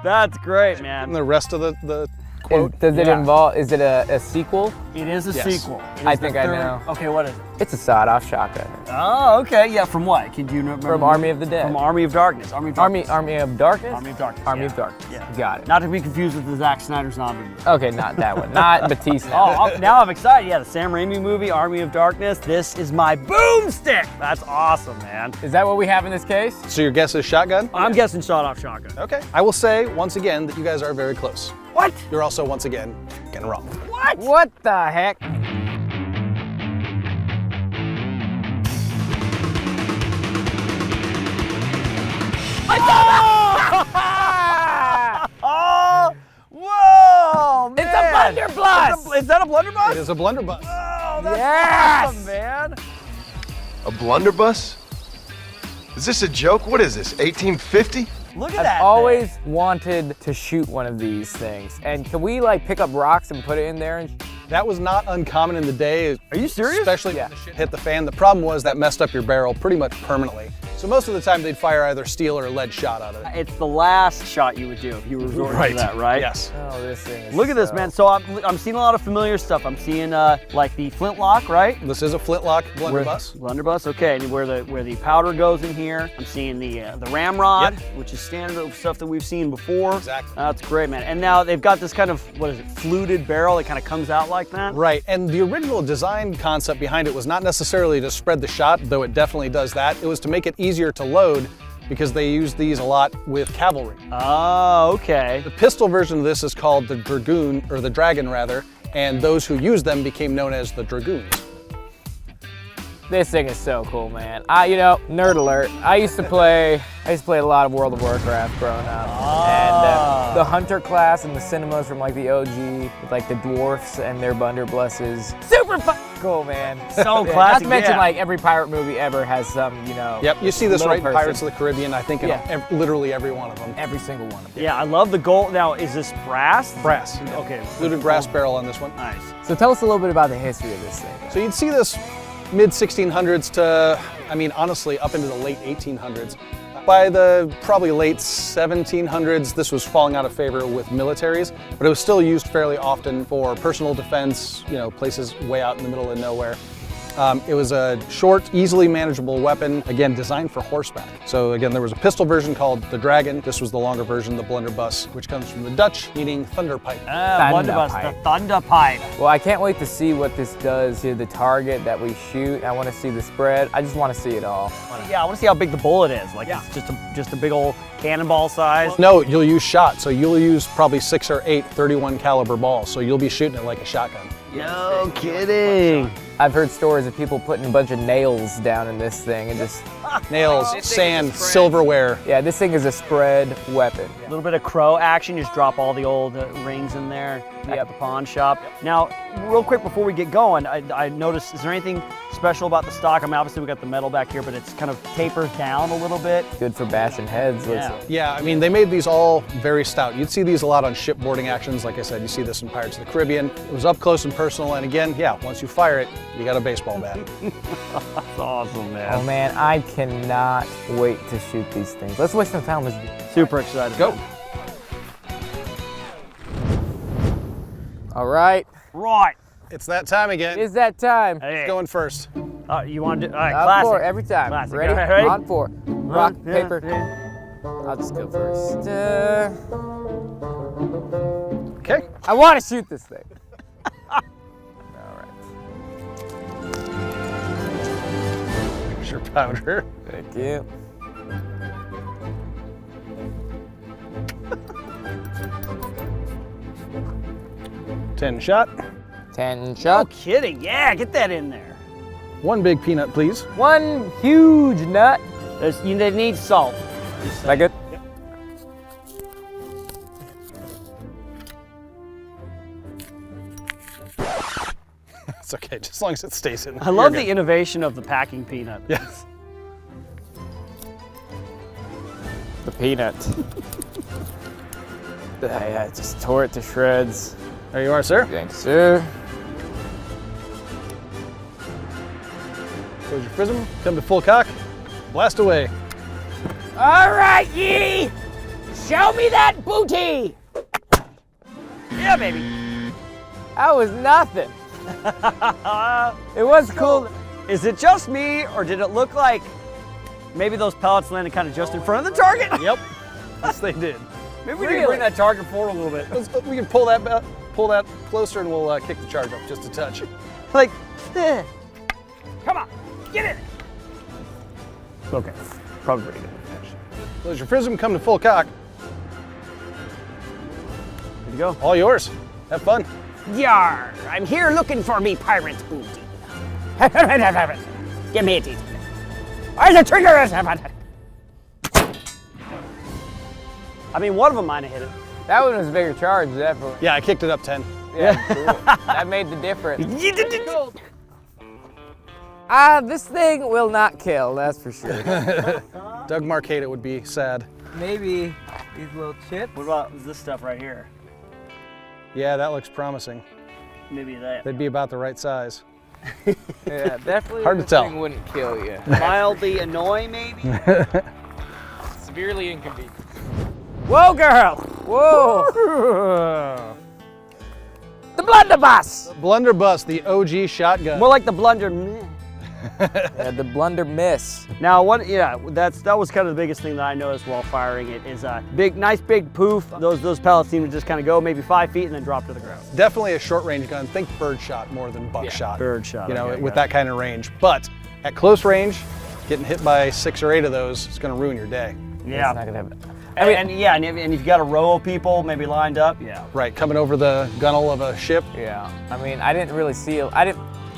That's great, man. And the rest of the quote. Does it Yeah. involve, is it a sequel? It is a Yes. sequel. It is I the think I third- know. Okay, what is it? It's a sawed-off shotgun. Oh, okay. Yeah, from what? Can you remember? From Army of the Dead. From Army of Darkness. Army of Darkness. Army of Darkness? Army of Darkness. Army yeah. of Darkness. Yeah. Got it. Not to be confused with the Zack Snyder zombie movie. Okay, not that one. Not Batista. Oh, now I'm excited. Yeah, the Sam Raimi movie, Army of Darkness. This is my boomstick. That's awesome, man. Is that what we have in this case? So your guess is shotgun? I'm guessing shot-off shotgun. Okay. I will say once again that you guys are very close. What? You're also once again getting wrong. What? What the heck? Oh! Whoa! It's a man. blunderbuss! Is that a blunderbuss? It is a blunderbuss. Oh, that's Yes! awesome, man. A blunderbuss? Is this a joke? What is this, 1850? Look at that. I've always wanted to shoot one of these things. And can we like pick up rocks and put it in there? And That was not uncommon in the day. Are you serious? Especially when the shit hit the fan. The problem was that messed up your barrel pretty much permanently. So most of the time they'd fire either steel or a lead shot out of it. It's the last shot you would do if you were resorting to that, right? Yes. oh, this thing is Look at this, so- man. So I'm seeing a lot of familiar stuff. I'm seeing like the flintlock, right? This is a flintlock blunderbuss. Blunderbuss, okay, and where the powder goes in here. I'm seeing the ramrod, which is standard stuff that we've seen before. Exactly. That's great, man. And now they've got this kind of, what is it, fluted barrel that kind of comes out like that. Right, and the original design concept behind it was not necessarily to spread the shot, though it definitely does that. It was to make it easier to load because they used these a lot with cavalry. Oh, okay. The pistol version of this is called the Dragoon, or the Dragon rather, and those who used them became known as the Dragoons. This thing is so cool, man. You know, nerd alert. I used to play a lot of World of Warcraft growing up. And the hunter class in the cinemas from like the OG, with like the dwarfs and their blunderbusses. Super cool, man. So Yeah, classic, Not to mention yeah. like every pirate movie ever has some, you know. Yep, you see this little right in person. Pirates of the Caribbean, I think in Yeah. literally every one of them. Every single one of them. Yeah, I love the gold. Now, is this brass? Brass. Okay. Fluted brass barrel on this one. Nice. So tell us a little bit about the history of this thing. So you'd see this mid 1600s to, I mean, honestly, up into the late 1800s. By the probably late 1700s, this was falling out of favor with militaries, but it was still used fairly often for personal defense, you know, places way out in the middle of nowhere. It was a short, easily manageable weapon, again, designed for horseback. So again, there was a pistol version called the Dragon. This was the longer version, the Blunderbuss, which comes from the Dutch, meaning thunder pipe. Blunderbuss, the thunder pipe. Well, I can't wait to see what this does to the target that we shoot. I want to see the spread. I just want to see it all. Yeah, I want to see how big the bullet is. Like, it's just a big old cannonball size. No, you'll use shot, so you'll use probably 6 or 8 31 caliber balls, so you'll be shooting it like a shotgun. No kidding. I've heard stories of people putting a bunch of nails down in this thing and just, Nails, sand, silverware. yeah, this thing is a spread weapon. A little bit of crow action. Just drop all the old rings in there at the pawn shop. Now, real quick before we get going, I noticed, is there anything special about the stock? I mean, obviously we got the metal back here, but it's kind of tapers down a little bit. Good for bashing heads. Yeah. Yeah, I mean, they made these all very stout. You'd see these a lot on shipboarding actions. Like I said, you see this in Pirates of the Caribbean. It was up close and personal, and again, yeah, once you fire it, you got a baseball bat. That's awesome, man. Oh man, I cannot wait to shoot these things. Let's waste some time. Let's Super excited. Go. All right, Right. It's that time again. it's that time. Hey. Going first. You want to do, all right, On classic. four every time. Classic. Ready? All right, ready? On four. Rock, Yeah, paper. yeah. I'll just go first. Okay. I want to shoot this thing. All right. Here's your powder. Thank you. Ten shot. 10 No shots. kidding. Yeah, get that in there. One big peanut, please. One huge nut. They need salt. Like it? It's okay, just as long as it stays in there. I love You're the good. innovation of the packing peanut. Yes. The peanut. I just tore it to shreds. There you are, sir. Thanks, sir. There's your prism. Come to full cock. Blast away. All right, ye. Show me that booty. Yeah, baby. That was nothing. It was cool. Is it just me, or did it look like maybe those pellets landed kind of just in front of the target? Yep. Yes, they did. Maybe we need to bring that target forward a little bit. We can pull that closer, and we'll kick the charge up just a touch. Like, come on, get in. Okay, probably pretty good. As your prism come to full cock, Good to go. all yours. Have fun. Yar! I'm here looking for me pirate booty. Give me a teeth. Where's the trigger? I mean, one of them might have hit it. That one was a bigger charge, definitely. Yeah, I kicked it up 10. Yeah, cool. That made the difference. This thing will not kill, that's for sure. Doug Marcade, it would be sad. Maybe these little chips. What about this stuff right here? Yeah, that looks promising. Maybe that. They'd be about the right size. Yeah, definitely. Hard to this tell. Thing wouldn't kill you. Mildly annoying, maybe? Severely inconvenient. Whoa, girl! Whoa! The Blunderbuss! Blunderbuss, the OG shotgun. More like the blunder. Yeah, the blunder miss. Now, that was kind of the biggest thing that I noticed while firing it is a nice big poof. Those pellets seem to just kind of go maybe 5 feet and then drop to the ground. Definitely a short range gun. Think bird shot more than buckshot. Bird shot. You know, okay, with got that kind of range. But at close range, getting hit by 6 or 8 of those is going to ruin your day. it. Yeah. It's not gonna have it. And if you've got a row of people maybe lined up, yeah. Right, coming over the gunnel of a ship. Yeah. I mean, I didn't really see it.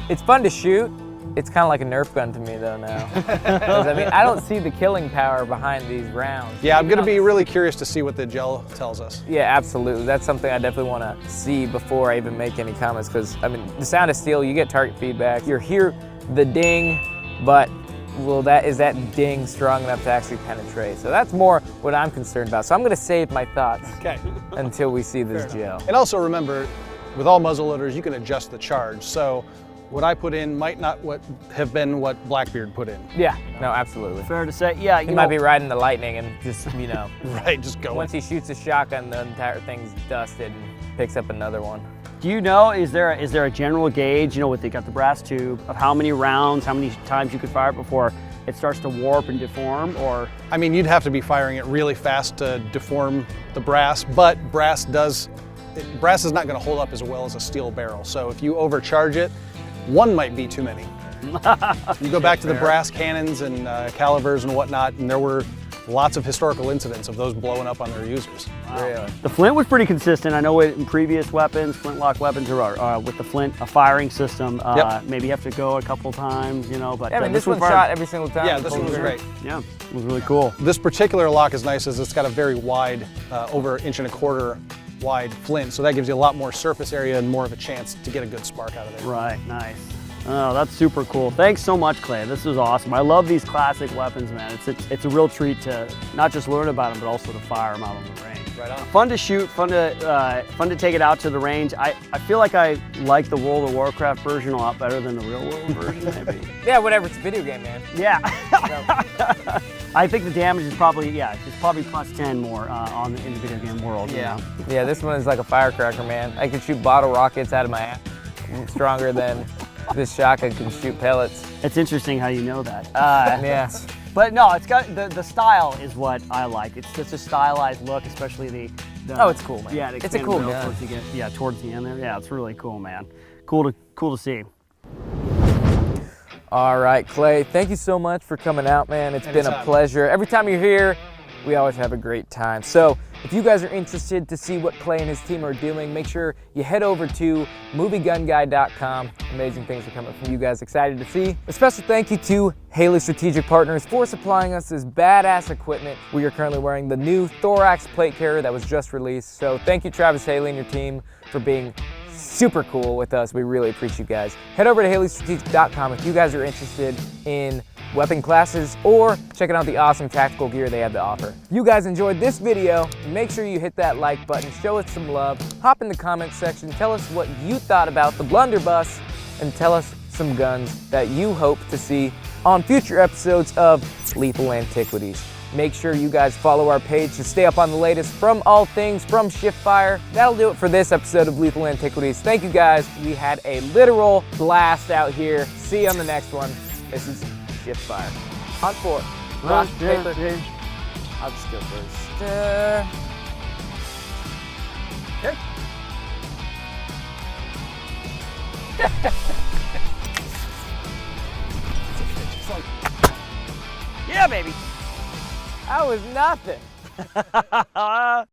It's fun to shoot. It's kind of like a Nerf gun to me, though, now. 'Cause, I mean, I don't see the killing power behind these rounds. Yeah, I'm going to be really curious to see what the gel tells us. Yeah, absolutely. That's something I definitely want to see before I even make any comments, because, I mean, the sound of steel, you get target feedback. You hear the ding, but is that ding strong enough to actually penetrate? So that's more what I'm concerned about. So I'm going to save my thoughts until we see this gel. And also remember, with all muzzleloaders, you can adjust the charge. So what I put in might not have been what Blackbeard put in. Yeah, no, absolutely. Fair to say, yeah. He might be riding the lightning and just, Right, just go. once he shoots a shotgun, the entire thing's dusted and picks up another one. Do you know, is there a general gauge, with they got the brass tube, of how many rounds, how many times you could fire it before it starts to warp and deform, or? I mean, you'd have to be firing it really fast to deform the brass, but brass is not going to hold up as well as a steel barrel. So if you overcharge it, one might be too many. You go back to the brass cannons and calibers and whatnot, and there were lots of historical incidents of those blowing up on their users. Wow. Really? The flint was pretty consistent. I know in previous weapons, flintlock weapons, or with the flint, a firing system, maybe you have to go a couple times, but Yeah, I mean, this one fired- shot every single time. Yeah, this one was great. Yeah, it was really cool. This particular lock is nice as it's got a very wide, over 1.25 inch wide flint, so that gives you a lot more surface area and more of a chance to get a good spark out of there. Right, nice. Oh, that's super cool. Thanks so much, Clay. This was awesome. I love these classic weapons, man. It's a real treat to not just learn about them, but also to fire them out on the range. Right on. Fun to shoot, fun to take it out to the range. I feel like I like the World of Warcraft version a lot better than the real world version, maybe. Yeah, whatever. It's a video game, man. Yeah. I think the damage is probably, it's probably plus 10 more in the video game world. Yeah. Yeah, this one is like a firecracker, man. I could shoot bottle rockets out of my ass. Stronger than this shotgun can shoot pellets. It's interesting how you know that. Yes. But no, it's got the style is what I like. It's such a stylized look, especially the Oh, it's cool, man. Yeah, It's a cool gun. Towards the end there. Yeah, it's really cool, man. Cool to see. All right, Clay, thank you so much for coming out, man. It's been a pleasure. Every time you're here, we always have a great time. So if you guys are interested to see what Clay and his team are doing, make sure you head over to moviegunguy.com. Amazing things are coming from you guys. Excited to see. A special thank you to Haley Strategic Partners for supplying us this badass equipment. We are currently wearing the new Thorax plate carrier that was just released. So thank you, Travis Haley and your team, for being super cool with us. We really appreciate you guys. Head over to haleystrategic.com if you guys are interested in weapon classes or checking out the awesome tactical gear they have to offer. If you guys enjoyed this video, make sure you hit that like button, show us some love, hop in the comments section, tell us what you thought about the Blunderbuss, and tell us some guns that you hope to see on future episodes of Lethal Antiquities. Make sure you guys follow our page to stay up on the latest from all things from Shiftfire. That'll do it for this episode of Lethal Antiquities. Thank you guys. We had a literal blast out here. See you on the next one. This is Shiftfire. On 4. Rock, paper. I'll just go first. Okay. Yeah, baby. That was nothing.